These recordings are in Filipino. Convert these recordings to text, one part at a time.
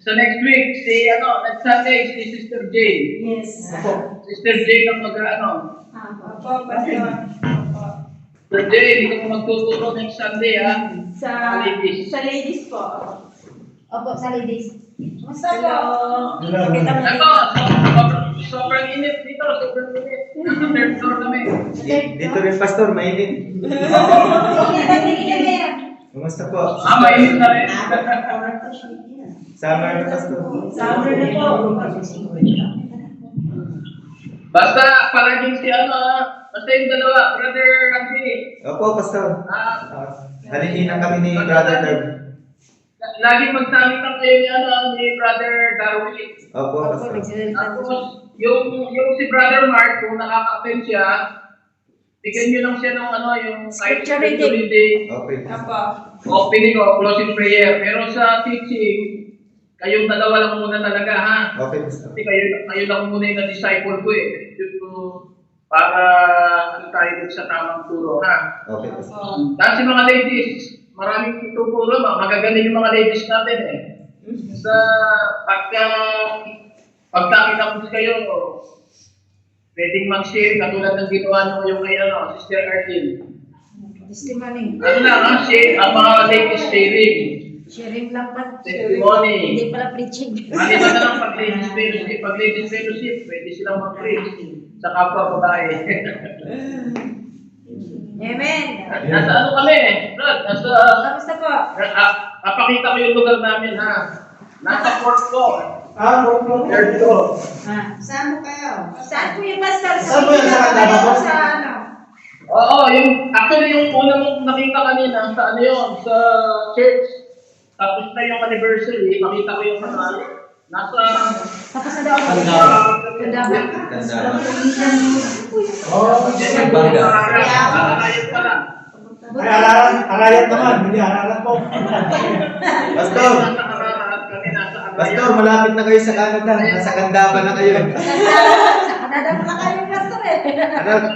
Sa next week, next Sunday, si Sister J. Yes. Sister J ang mag-ano. Opo, Pastor. Opo. Sister J, hindi ka magtuturo next Sunday, ha? Sa ladies. Sa ladies po. Opo, sa ladies. Basta po. Hello. Kita mo Ito, sobrang init dito, sobrang init. Nasa third floor kami. Dito rin, Pastor, mainit. Kumusta po? Mainit na rin. Summer na, Pastor. Summer na po. Basta, palaging basta yung dalawa, Brother Randy. Opo, Pastor. Ah, Halininan kami ni Brother Darwin. lagi magsalitan kayo ni Brother Darwin. Opo, Pastor. Tapos, yung si Brother Mark, kung nakaka-attend siya, bigyan nyo lang siya ng yung Scripture reading, Okay. Opo. opening o closing prayer. Pero sa teaching, kayong dalawa lang muna talaga, ha? Okay, Pastor. Kasi kayo lang muna yung na-disciple ko eh. Para tayo sa tamang turo, ha? Okay, Pastor. Dahil si mga ladies, maraming tuturo, magagaling yung mga ladies natin eh. Sa pagkakitapos kayo, pwedeng mag-share katulad ng ginawa nyo yung kay Sister Arlene. Testimony. Share, ang mga ladies sharing. Sharing lang pa. Testimony. Hindi pala preaching. Maliban na lang pag-ladies fellowship, pwede silang mag-preach sa kapwa babae. Amen. Nasa kami, Brad? Kamusta po? Papakita ko yung lugar namin, ha? Nasa 4th floor. Opo. 3rd floor. Saan mo kayo? Saan po yung pastor? Saan po yung sa Canada po? Sa ano? Oo, actually yung una mong nakita kanina, sa sa church. Tapos na yung anniversary, makita ko yung nasa... Tapos na daw ako. Kandaban. Bangga. Ayun pala. Ay, Arayat naman, hindi Ararat po. Pastor, Nasa Ararat kami, nasa Ararat. Pastor, malapit na kayo sa Canada. Nasa Candaban na kayo. Sa Canada pala kayo, pastor eh.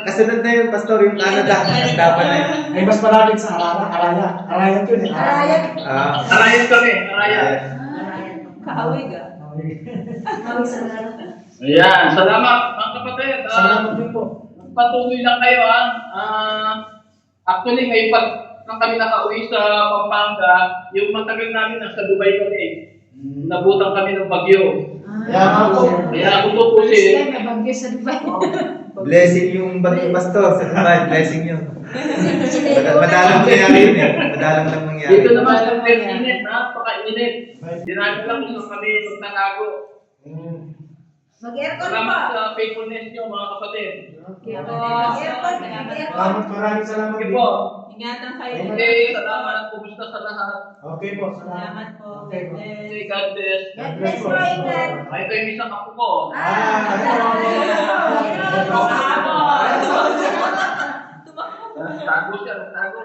Kasunod na yun, Pastor, yung Canada. Candaban na yun. Ay, mas malapit sa Arayat. Arayat yun eh. Arayat. Arayat kami, Arayat. Kaawig ah. Mawag sa Arayat. Ayan, salamat mga kapatid. Salamat din po. Patuloy lang kayo, ha? Actually, ngayon pa kami nakauwi sa Pampanga, yung matagal namin nasa Dubai kami. Nabutang kami ng bagyo. Kaya po. Kaya kung tutusin, May bagyo sa Dubai. Blessing yung bagay, Pastor, sa Dubai. Blessing yun. Madalang mangyari yun eh. Madalang lang mangyari. dito naman sa init, napaka-init. Dinagalang gusto kami magtatago. Mag-aircon Salamat po. sa faithfulness nyo, mga kapatid. Okay po. Mag-aircon. Mag-aircon. Maraming salamat Sige din. po. Ingatan kayo. Okay, salamat. Kumusta sa lahat? Okay po, Salamat po. Okay po. Okay, God bless. God bless po, England. Ito yung isang ako ko. Tago siya, tago.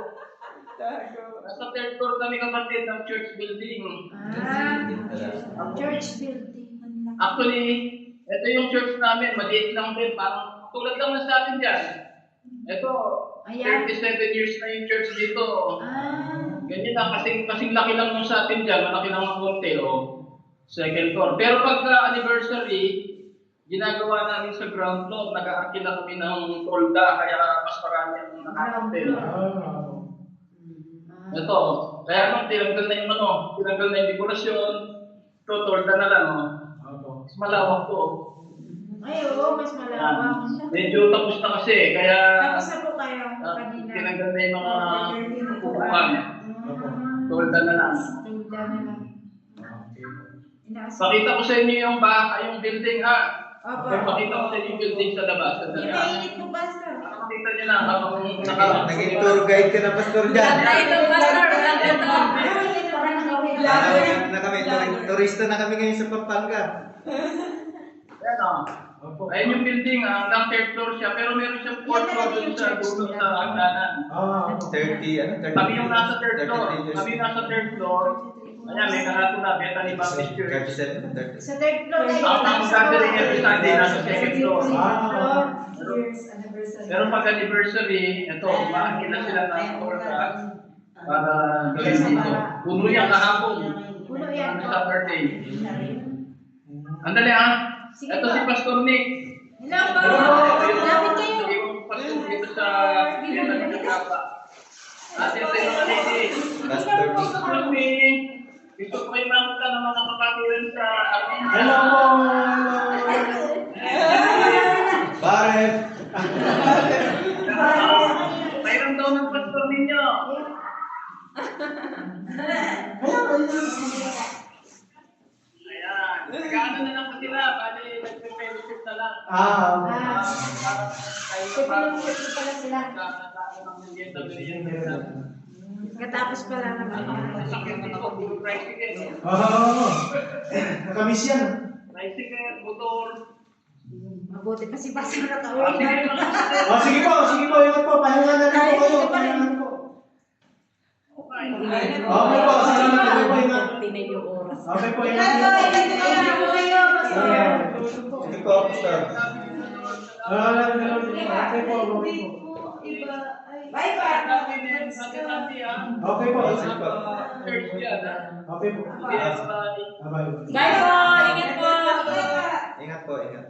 Nasa third floor kami kapatid ng church building. Church building. Actually, ito yung church namin, maliit lang din, parang tulad lang na sa atin dyan. Ito, Ayan. 37 years na yung church dito. Ganyan na, kasing laki lang nung sa atin dyan, malaki lang ang konti, second floor. Pero pagka anniversary, ginagawa namin sa ground floor, nag-aakit na kami ng tolda, kaya mas marami ang nakakatil. Ito, kaya nung tinanggal na yung tinanggal na yung dekorasyon, ito, tolda na lang, Mas malawak to. Ay, oo, mas malawak. Medyo tapos na kasi, kaya Tapos na po kayo kanina. tinanggal na yung mga upuan. Tolda na lang. Tulda na lang. Pakita ko sa inyo yung building, ha? Opo. Pakita ko sa inyo yung building sa labas. Inainit po, pastor. Makita nyo na habang Naging tour guide ka na, Pastor, dyan. Na kami, turista na kami ngayon sa Pampanga. Ayan yung building, hanggang third floor siya, pero meron siyang fourth floor dun sa dulo sa hagdanan. 30, Kami yung nasa third floor. 33 years. Kami yung nasa third floor. Ayan, may karato na, Bethany Baptist Church. 37, 30. Sa third floor kayo. Ang gathering every Sunday nasa second floor. Years anniversary. Pero pag anniversary, ito, maakila sila ng orga para gawin dito. Puno yan kahapon. Puno yan po. Saturday. Andali ah. Sige Ito po. si Pastor Nick. Hello po. Lapit kayo. Ito yung pastor dito sa Pinan ng Kapa. At ito yung mga ladies. Pastor Nick. Kami, gusto ko kayo makita ng mga kapatiran sa amin. Hello po! Bakit? Mayroon daw ng pastor ninyo. Ayan. Nag-ano na lang po sila. Bali, nag-fellowship na lang. Pipilitin pala sila. Katapos pala naman. Sakit dito, puro tricycle. Nakamiss yan. Tricycle, motor. Mabuti pa si Pastor Ah, nakauwi sige, na. mga kapatid. Sige po, ingat po. Pahinga na rin po kayo. Pahinga po. Okay. Okay po, salamat po. Ingat. Tinay yung oras. Okay po, Ingat ingat po, po. ingat po kayo, Pastor. Sige po, Pastor. Okay po, okay po. Bye bye. Okay po. Sige po. Church yan, ha? Okay po. Yes, bye. Bye-bye. Bye po! Ingat po! Ingat po, ingat.